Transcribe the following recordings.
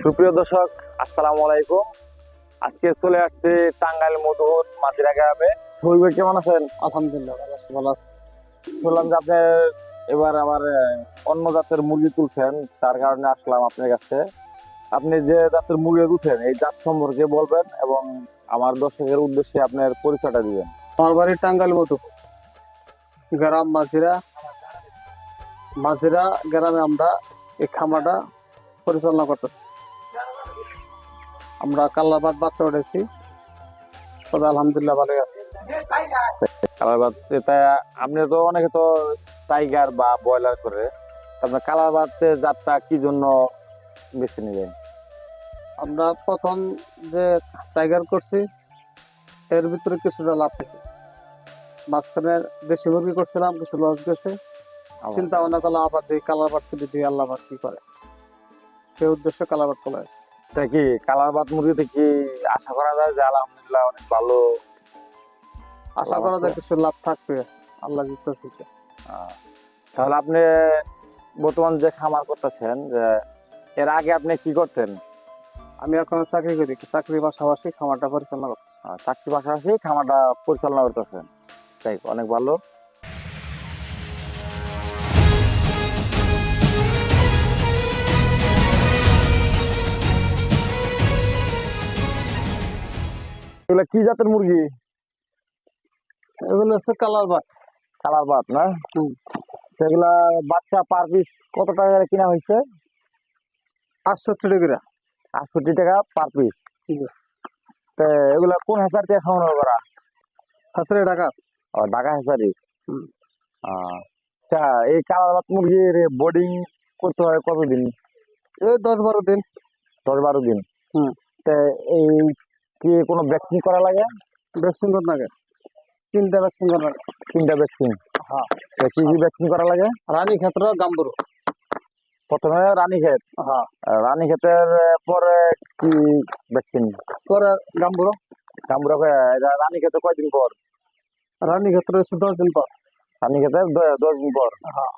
সুপ্রিয় দর্শক, আসসালামু আলাইকুম। আজকে চলে আসছে টাঙ্গাইল মধুর মাঝিরা গ্রামে। শরীফ ভাই কেমন আছেন? আলহামদুলিল্লাহ ভালো আছি। বললাম যে আপনি এবার আমার অন্য জাতের মুরগি তুলছেন, তার কারণে আসলাম আপনার কাছে। আপনি যে জাতের মুরগি তুলছেন এই জাত সম্পর্কে বলবেন এবং আমার দর্শকের উদ্দেশ্যে আপনার পরিচয়টা দিবেন। আমার বাড়ি টাঙ্গাইল মধু, গ্রাম মাঝিরা। মাঝিরা গ্রামে আমরা এই খামারটা পরিচালনা করতেছি। আমরা কাল্লাবাদ বাচ্চা উঠেছি, তবে আলহামদুলিল্লাহ ভালো আছে। কালারবাদ এটা আপনি তো অনেকে তো টাইগার বা ব্রয়লার করে, আপনার কালারবাদ জাতটা কি জন্য বেছে নেবেন? আমরা প্রথম যে টাইগার করছি এর ভিতরে কিছুটা লাভ পেয়েছি। মাঝখানে দেশি মুরগি করছিলাম, কিছু লস গেছে। চিন্তা ভাবনা করলাম আবার দিই কালারবাদ তুলি দিই, আল্লাহ আবার কি করে, সে উদ্দেশ্যে কালারবাদ তোলা হয়েছে। তা কি কালারবাদ মুরগিতে কি আশা করা যায় যে আলহামদুলিল্লাহ অনেক ভালো? আশা করা যায় কিছু লাভ থাকবে আল্লাহ তৌফিকে। তাহলে আপনি বর্তমান যে খামার করতেছেন, যে এর আগে আপনি কি করতেন? আমি এখন চাকরি করি, চাকরির পাশাপাশি খামারটা পরিচালনা করছি। চাকরির পাশাপাশি খামারটা পরিচালনা করতেছেন, তাই অনেক ভালো। এগুলা কি জাতের মুরগি? এগুলো হচ্ছে কালারবাদ। কালারবাদ না? সেগুলা বাচ্চা পার পিস কত টাকা করে কিনা হয়েছে? 68 টাকা। 68 টাকা পার পিস। তো এগুলা কোন হাজার দিয়ে সংগ্রহ করা? হাজারে টাকা। ঢাকা হাজারি। আচ্ছা, এই কালারবাদ মুরগির বোর্ডিং করতে হয় কতদিন? এই 10-12 দিন। 10-12 দিন। তো এই কি কোনো ভ্যাকসিন করা লাগে? ভ্যাকসিন করা লাগে, 3টা ভ্যাকসিন করা লাগে। 3টা ভ্যাকসিন? হ্যাঁ। কি কি ভ্যাকসিন করা লাগে? রানী ক্ষেত্র, গাম্বুরু। প্রথমে রানীক্ষেত। হ্যাঁ। রানীক্ষেতের পরে কি ভ্যাকসিন? পরে গাম্বুরু। গাম্বুরা রানীক্ষেতে কয়দিন পর? রানী ক্ষেত্র 10 দিন পর। রানীক্ষেতের 10 দিন পর। হ্যাঁ।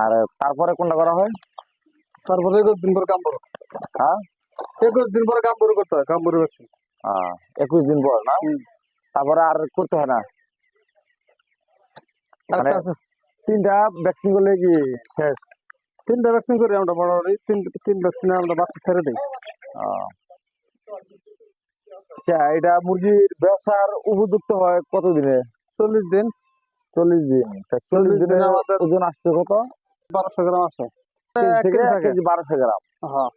আর তারপরে কোনটা করা হয়? তারপরে 21 দিন পর গাম্বুরু। হ্যাঁ, 21 দিন পর গাম্বুরু করতে হয়, গাম্বুরু ভ্যাকসিন। 21 দিন পর না? তারপরে আর করতে হয় না? মানে 3টা ভ্যাকসিন করলে কি শেষ? 3টা ভ্যাকসিন করি আমরা মোটামুটি। 3 ভ্যাকসিনে আমরা বাচ্চা ছেড়ে দিই। আচ্ছা, এটা মুরগির ব্যবসার উপযুক্ত হয় কত দিনে? 40 দিন। 40 দিন। 40 দিনে আমাদের ওজন আসবে কত? 1200 গ্রাম আসে। কেজি থেকে 1 কেজি 1200 গ্রাম। হ্যাঁ।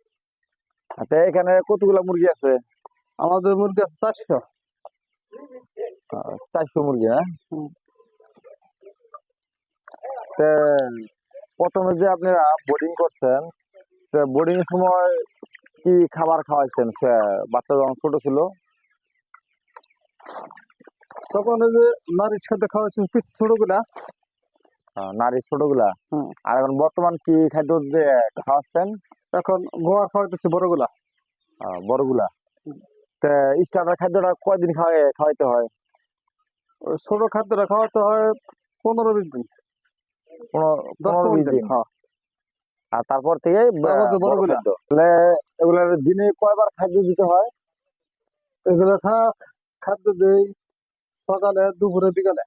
আচ্ছা, এখানে কতগুলা মুরগি আছে? আমাদের মুরগি আছে 400। 400 মুরগি, হ্যাঁ। তো প্রথমে যে আপনারা বোর্ডিং করছেন, তো বোর্ডিং এর সময় কি খাবার খাওয়াইছেন বাচ্চা যখন ছোট ছিল? তখন ওই যে নারিশ খাদ্য খাওয়াইছি ছোটগুলা। নারী ছোটগুলা। আর এখন বর্তমান কি খাদ্য দিয়ে খাওয়াচ্ছেন? এখন গোয়া খাওয়াইতেছি বড়গুলা। বড়গুলা। তো স্টার্টার খাদ্যটা কয়দিন খাওয়াইতে হয়? ছোট খাদ্যটা খাওয়াতে হয় 15-20 দিন। 10-15 দিন। আর তারপর থেকে বড়গুলা। এগুলার দিনে কয়বার খাদ্য দিতে হয়? এগুলো খাদ্য দেই সকালে, দুপুরে, বিকালে।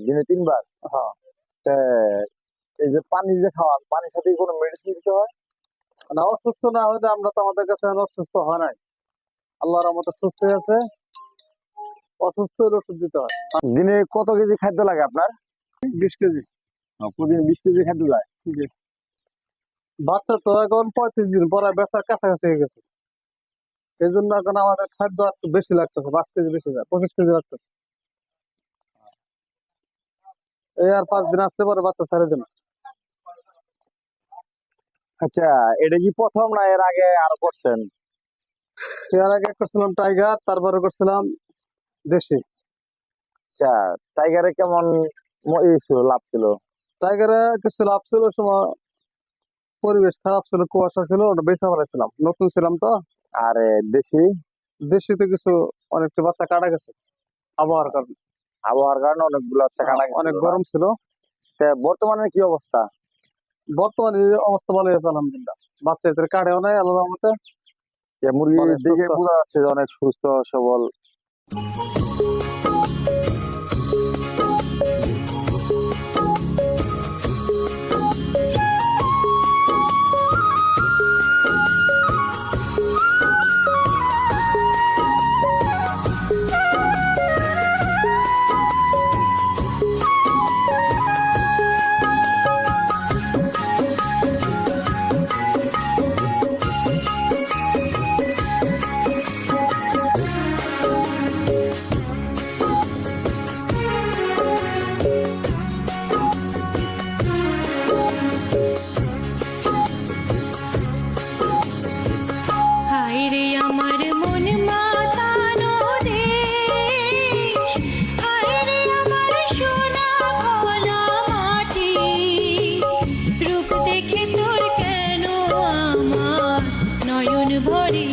দিনে 3 বার। হ্যাঁ। এই যে পানি যে খাওয়ান, পানির সাথে কোনো মেডিসিন দিতে হয়? না, অসুস্থ না হলে আমরা তো আমাদের কাছে অসুস্থ হয় নাই, আল্লাহর রহমতে সুস্থ হয়ে আছে। অসুস্থ হলে ওষুধ দিতে হয়। দিনে কত কেজি খাদ্য লাগে আপনার? 20 কেজি। প্রতিদিন 20 কেজি খাদ্য যায়? বাচ্চা তো এখন 35 দিন পরে বেচার কাছাকাছি হয়ে গেছে। এই জন্য এখন আমাদের খাদ্য একটু বেশি লাগতেছে, 5 কেজি বেশি যায়, 25 কেজি লাগতেছে। এই আর 5 দিন আসতে পারে বাচ্চা ছেড়ে দিন। আচ্ছা, এটা কি প্রথম না এর আগে আরো করছেন? এর আগে করছিলাম টাইগার, তারপরে করছিলাম দেশি। আচ্ছা, টাইগারে কেমন লাভ ছিল? টাইগারে কিছু লাভ ছিল, সময় পরিবেশ খারাপ ছিল, কুয়াশা ছিল, ওটা বেচা ফেলাইছিলাম, নতুন ছিলাম তো। আর দেশি? দেশিতে কিছু অনেকটা বাচ্চা কাটা গেছে আবহাওয়ার কারণে। আবহাওয়ার কারণে অনেকগুলো বাচ্চা কাটা গেছে, অনেক গরম ছিল। বর্তমানে কি অবস্থা? বর্তমানে অবস্থা ভালো আছে আলহামদুলিল্লাহ। বাচ্চা এদের কাটেও নাই আল্লাহর রহমতে। যে মুরগির অনেক দিকে সুস্থ। বোঝা যাচ্ছে যে অনেক সুস্থ সবল। হায়রে আমার মন মাতানো দেশ, হায়রে আমার সোনা ভোলা মাটি, রূপ দেখে তোর কেন আমার নয়ন ভরে